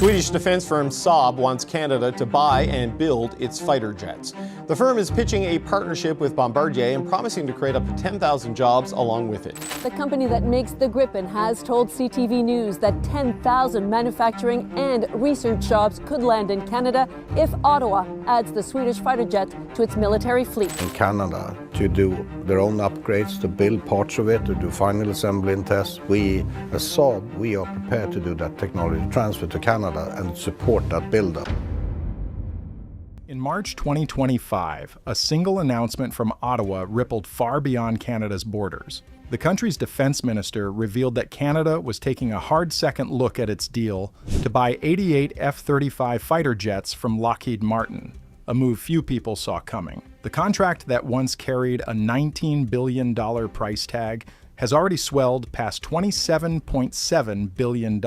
Swedish defense firm Saab wants Canada to buy and build its fighter jets. The firm is pitching a partnership with Bombardier and promising to create up to 10,000 jobs along with it. The company that makes the Gripen has told CTV News that 10,000 manufacturing and research jobs could land in Canada if Ottawa adds the Swedish fighter jet to its military fleet. In Canada, to do their own upgrades, to build parts of it, to do final assembly and tests, as Saab, we are prepared to do that technology transfer to Canada and support that build-up. In March 2025, a single announcement from Ottawa rippled far beyond Canada's borders. The country's defense minister revealed that Canada was taking a hard second look at its deal to buy 88 F-35 fighter jets from Lockheed Martin, a move few people saw coming. The contract that once carried a $19 billion price tag has already swelled past $27.7 billion,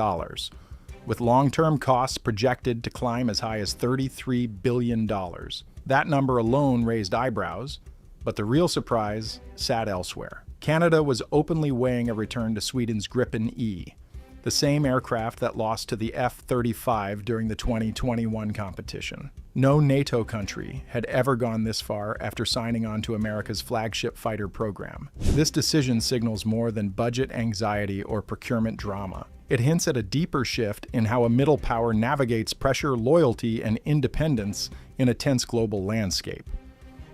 with long-term costs projected to climb as high as $33 billion. That number alone raised eyebrows, but the real surprise sat elsewhere. Canada was openly weighing a return to Sweden's Gripen E, the same aircraft that lost to the F-35 during the 2021 competition. No NATO country had ever gone this far after signing on to America's flagship fighter program. This decision signals more than budget anxiety or procurement drama. It hints at a deeper shift in how a middle power navigates pressure, loyalty, and independence in a tense global landscape.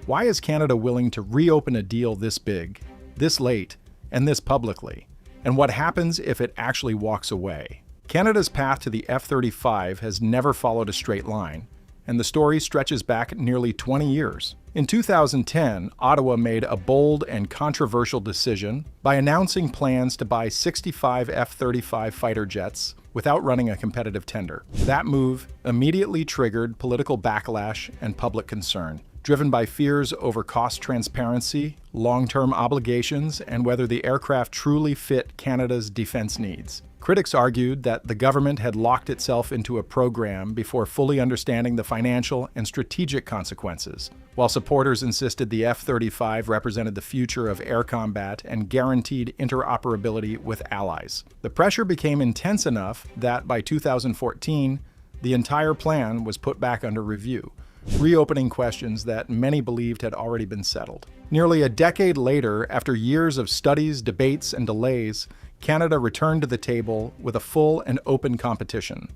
Why is Canada willing to reopen a deal this big, this late, and this publicly? And what happens if it actually walks away? Canada's path to the F-35 has never followed a straight line, and the story stretches back nearly 20 years. In 2010, Ottawa made a bold and controversial decision by announcing plans to buy 65 F-35 fighter jets without running a competitive tender. That move immediately triggered political backlash and public concern, driven by fears over cost transparency, long-term obligations, and whether the aircraft truly fit Canada's defense needs. Critics argued that the government had locked itself into a program before fully understanding the financial and strategic consequences, while supporters insisted the F-35 represented the future of air combat and guaranteed interoperability with allies. The pressure became intense enough that by 2014, the entire plan was put back under review, reopening questions that many believed had already been settled. Nearly a decade later, after years of studies, debates, and delays, Canada returned to the table with a full and open competition.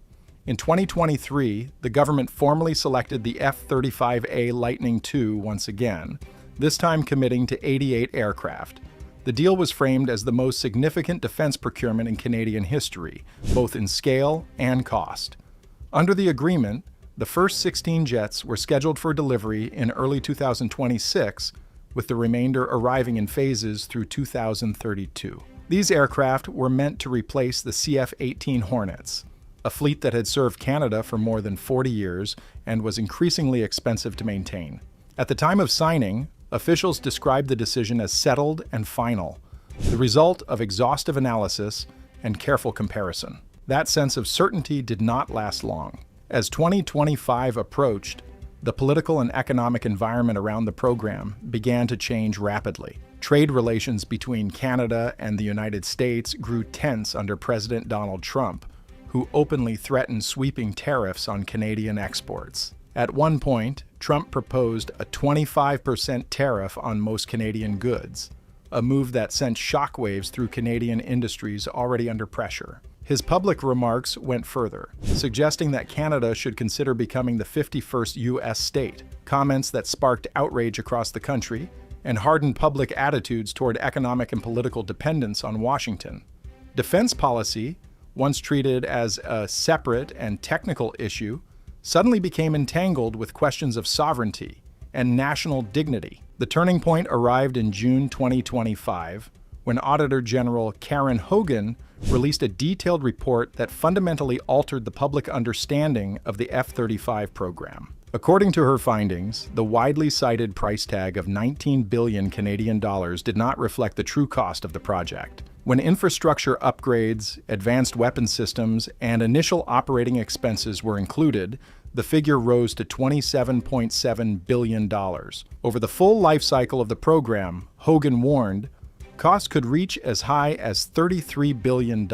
In 2023, the government formally selected the F-35A Lightning II once again, this time committing to 88 aircraft. The deal was framed as the most significant defense procurement in Canadian history, both in scale and cost. Under the agreement, the first 16 jets were scheduled for delivery in early 2026, with the remainder arriving in phases through 2032. These aircraft were meant to replace the CF-18 Hornets, a fleet that had served Canada for more than 40 years and was increasingly expensive to maintain. At the time of signing, officials described the decision as settled and final, the result of exhaustive analysis and careful comparison. That sense of certainty did not last long. As 2025 approached, the political and economic environment around the program began to change rapidly. Trade relations between Canada and the United States grew tense under President Donald Trump, who openly threatened sweeping tariffs on Canadian exports. At one point, Trump proposed a 25% tariff on most Canadian goods, a move that sent shockwaves through Canadian industries already under pressure. His public remarks went further, suggesting that Canada should consider becoming the 51st U.S. state, comments that sparked outrage across the country and hardened public attitudes toward economic and political dependence on Washington. Defense policy, once treated as a separate and technical issue, suddenly became entangled with questions of sovereignty and national dignity. The turning point arrived in June 2025, when Auditor General Karen Hogan released a detailed report that fundamentally altered the public understanding of the F-35 program. According to her findings, the widely cited price tag of 19 billion Canadian dollars did not reflect the true cost of the project. When infrastructure upgrades, advanced weapon systems, and initial operating expenses were included, the figure rose to $27.7 billion. Over the full life cycle of the program, Hogan warned, costs could reach as high as $33 billion.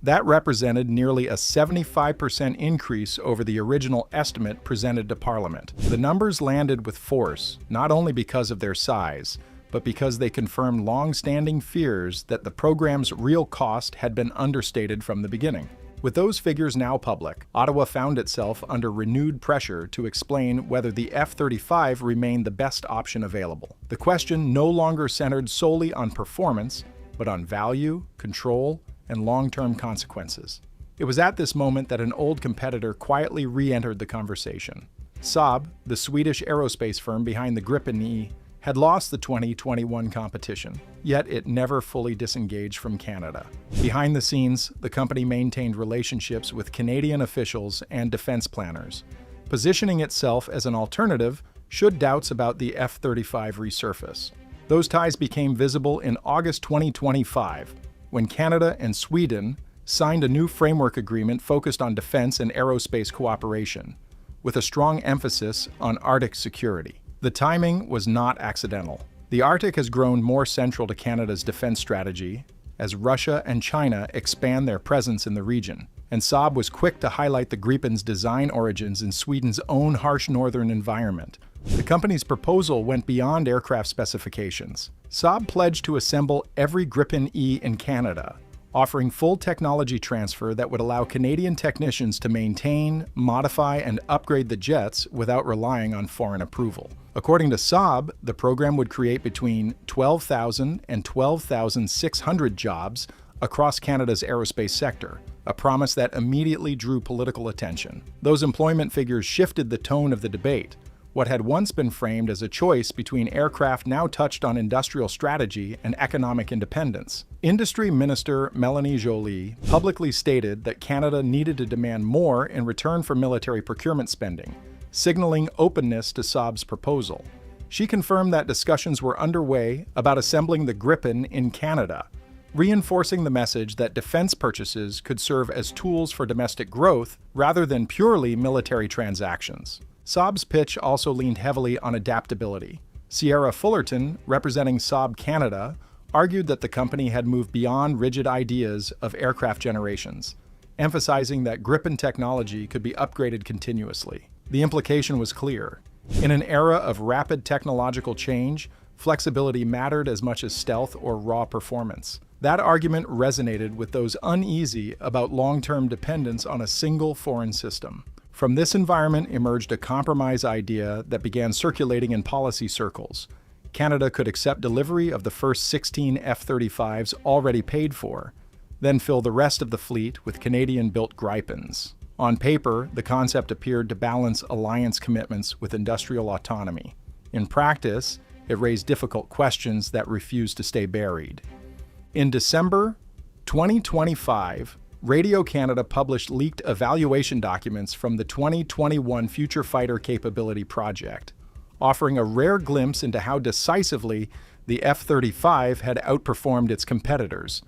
That represented nearly a 75% increase over the original estimate presented to Parliament. The numbers landed with force, not only because of their size, but because they confirmed long-standing fears that the program's real cost had been understated from the beginning. With those figures now public, Ottawa found itself under renewed pressure to explain whether the F-35 remained the best option available. The question no longer centered solely on performance, but on value, control, and long-term consequences. It was at this moment that an old competitor quietly re-entered the conversation. Saab, the Swedish aerospace firm behind the Gripen E, had lost the 2021 competition, yet it never fully disengaged from Canada. Behind the scenes, the company maintained relationships with Canadian officials and defense planners, positioning itself as an alternative should doubts about the F-35 resurface. Those ties became visible in August 2025, when Canada and Sweden signed a new framework agreement focused on defense and aerospace cooperation, with a strong emphasis on Arctic security. The timing was not accidental. The Arctic has grown more central to Canada's defense strategy as Russia and China expand their presence in the region, and Saab was quick to highlight the Gripen's design origins in Sweden's own harsh northern environment. The company's proposal went beyond aircraft specifications. Saab pledged to assemble every Gripen E in Canada, offering full technology transfer that would allow Canadian technicians to maintain, modify, and upgrade the jets without relying on foreign approval. According to Saab, the program would create between 12,000 and 12,600 jobs across Canada's aerospace sector, a promise that immediately drew political attention. Those employment figures shifted the tone of the debate. What had once been framed as a choice between aircraft now touched on industrial strategy and economic independence. Industry Minister Mélanie Joly publicly stated that Canada needed to demand more in return for military procurement spending, signaling openness to Saab's proposal. She confirmed that discussions were underway about assembling the Gripen in Canada, reinforcing the message that defense purchases could serve as tools for domestic growth rather than purely military transactions. Saab's pitch also leaned heavily on adaptability. Sierra Fullerton, representing Saab Canada, argued that the company had moved beyond rigid ideas of aircraft generations, emphasizing that Gripen technology could be upgraded continuously. The implication was clear. In an era of rapid technological change, flexibility mattered as much as stealth or raw performance. That argument resonated with those uneasy about long-term dependence on a single foreign system. From this environment emerged a compromise idea that began circulating in policy circles. Canada could accept delivery of the first 16 F-35s already paid for, then fill the rest of the fleet with Canadian-built Gripens. On paper, the concept appeared to balance alliance commitments with industrial autonomy. In practice, it raised difficult questions that refused to stay buried. In December 2025, Radio Canada published leaked evaluation documents from the 2021 Future Fighter Capability Project, offering a rare glimpse into how decisively the F-35 had outperformed its competitors.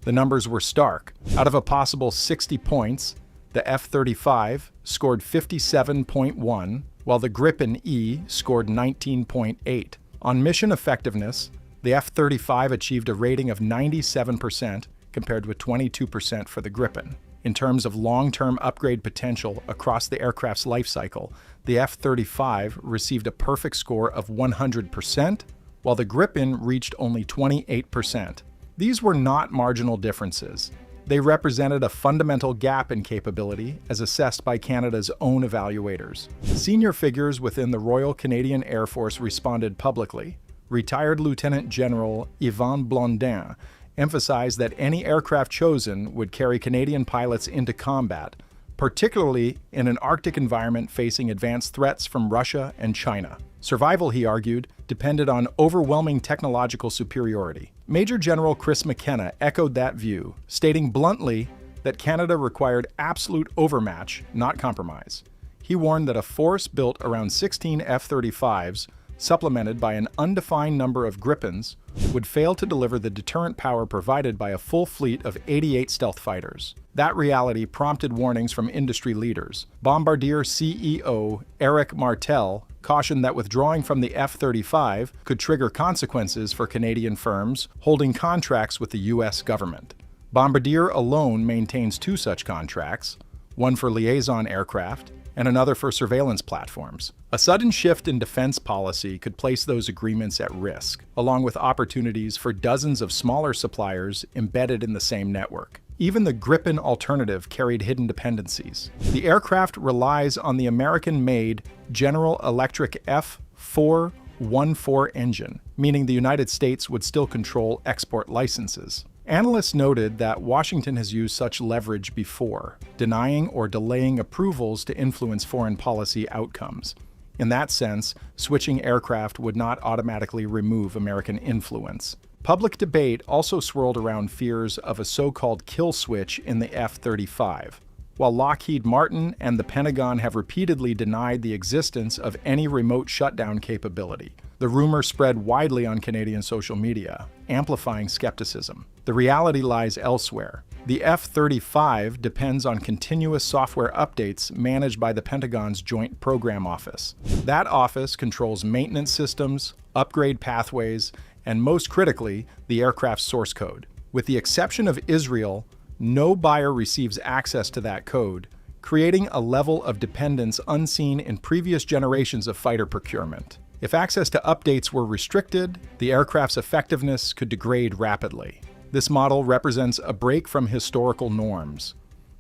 The numbers were stark. Out of a possible 60 points, the F-35 scored 57.1, while the Gripen E scored 19.8. On mission effectiveness, the F-35 achieved a rating of 97%, compared with 22% for the Gripen. In terms of long-term upgrade potential across the aircraft's life cycle, the F-35 received a perfect score of 100%, while the Gripen reached only 28%. These were not marginal differences. They represented a fundamental gap in capability as assessed by Canada's own evaluators. Senior figures within the Royal Canadian Air Force responded publicly. Retired Lieutenant General Yvan Blondin emphasized that any aircraft chosen would carry Canadian pilots into combat, particularly in an Arctic environment facing advanced threats from Russia and China. Survival, he argued, depended on overwhelming technological superiority. Major General Chris McKenna echoed that view, stating bluntly that Canada required absolute overmatch, not compromise. He warned that a force built around 16 F-35s, supplemented by an undefined number of Gripens, would fail to deliver the deterrent power provided by a full fleet of 88 stealth fighters. That reality prompted warnings from industry leaders. Bombardier CEO Eric Martel cautioned that withdrawing from the F-35 could trigger consequences for Canadian firms holding contracts with the U.S. government. Bombardier alone maintains 2 such contracts, one for liaison aircraft and another for surveillance platforms. A sudden shift in defense policy could place those agreements at risk, along with opportunities for dozens of smaller suppliers embedded in the same network. Even the Gripen alternative carried hidden dependencies. The aircraft relies on the American-made General Electric F414 engine, meaning the United States would still control export licenses. Analysts noted that Washington has used such leverage before, denying or delaying approvals to influence foreign policy outcomes. In that sense, switching aircraft would not automatically remove American influence. Public debate also swirled around fears of a so-called kill switch in the F-35. While Lockheed Martin and the Pentagon have repeatedly denied the existence of any remote shutdown capability, the rumor spread widely on Canadian social media, amplifying skepticism. The reality lies elsewhere. The F-35 depends on continuous software updates managed by the Pentagon's Joint Program Office. That office controls maintenance systems, upgrade pathways, and most critically, the aircraft's source code. With the exception of Israel, no buyer receives access to that code, creating a level of dependence unseen in previous generations of fighter procurement. If access to updates were restricted, the aircraft's effectiveness could degrade rapidly. This model represents a break from historical norms.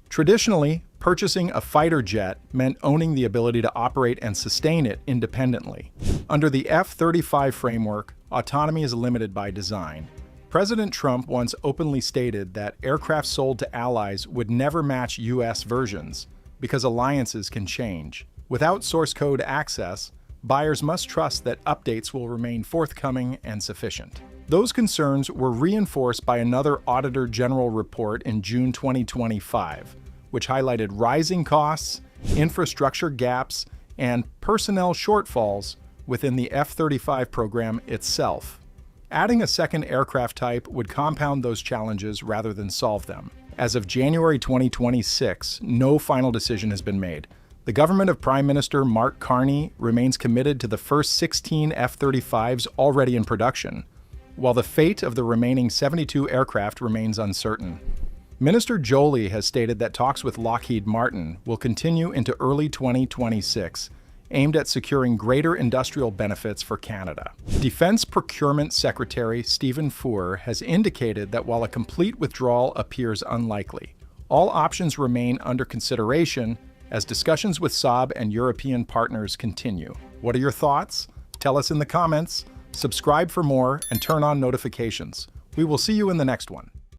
Traditionally, purchasing a fighter jet meant owning the ability to operate and sustain it independently. Under the F-35 framework, autonomy is limited by design. President Trump once openly stated that aircraft sold to allies would never match U.S. versions because alliances can change. Without source code access, buyers must trust that updates will remain forthcoming and sufficient. Those concerns were reinforced by another Auditor General report in June 2025, which highlighted rising costs, infrastructure gaps, and personnel shortfalls within the F-35 program itself. Adding a second aircraft type would compound those challenges rather than solve them. As of January 2026, no final decision has been made. The government of Prime Minister Mark Carney remains committed to the first 16 F-35s already in production, while the fate of the remaining 72 aircraft remains uncertain. Minister Joly has stated that talks with Lockheed Martin will continue into early 2026, aimed at securing greater industrial benefits for Canada. Defense Procurement Secretary Stephen Four has indicated that while a complete withdrawal appears unlikely, all options remain under consideration as discussions with Saab and European partners continue. What are your thoughts? Tell us in the comments, subscribe for more, and turn on notifications. We will see you in the next one.